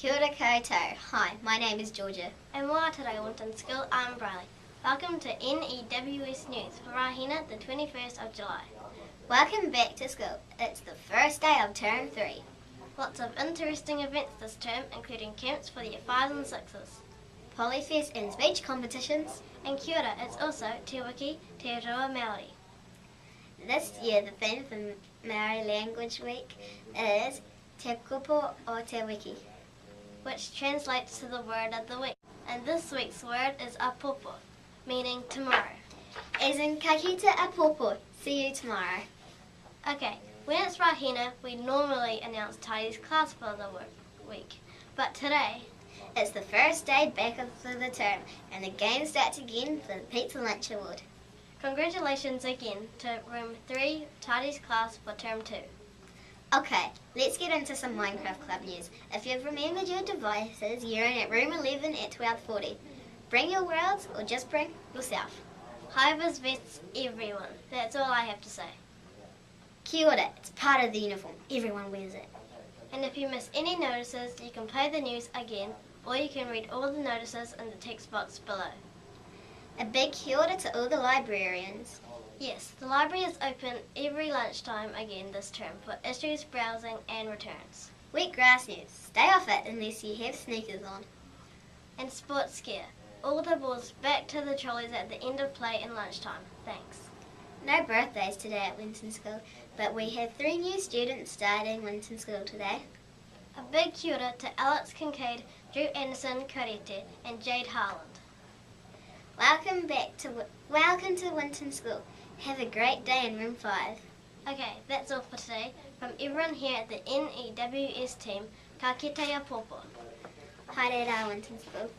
Kia ora koutou. Hi, my name is Georgia. And Moa today, WINTON School, I'm Brilea. Welcome to N.E.W.S news for Rahina, the 21st of July. Welcome back to school. It's the first day of term 3. Lots of interesting events this term, including camps for the Year 5s and 6s. Polyfest and speech competitions. And kia ora, it's also Te Wiki, Te Reo Maori. This year the theme for Maori Language Week is Te Kupu or Te Wiki, which translates to the word of the week. And this week's word is āpōpō, meaning tomorrow. As in ka kite āpōpō, see you tomorrow. Okay, when it's Rahina, we normally announce tidiest class for the week. But today, it's the first day back of the term and the game starts again for the Pizza Lunch Award. Congratulations again to Room 3 tidiest class for Term 2. Okay, let's get into some Minecraft Club news. If you've remembered your devices, you're in at Room 11 at 12:40. Bring your worlds or just bring yourself. High-vis vests everyone. That's all I have to say. Kia ora, it's part of the uniform. Everyone wears it. And if you miss any notices, you can play the news again, or you can read all the notices in the text box below. A big kia ora to all the librarians. Yes, the library is open every lunchtime again this term for issues, browsing and returns. Wet grass news. Stay off it unless you have sneakers on. And sports scare. All the balls back to the trolleys at the end of play and lunchtime. Thanks. No birthdays today at WINTON School, but we have 3 new students starting WINTON School today. A big kia ora to Alex Kincaid, Drew Anderson, Karete and Jade Harland. Welcome to WINTON School. Have a great day in Room 5. Okay, that's all for today. From everyone here at the N.E.W.S team, ka kite āpōpō. Haere rā, WINTON School.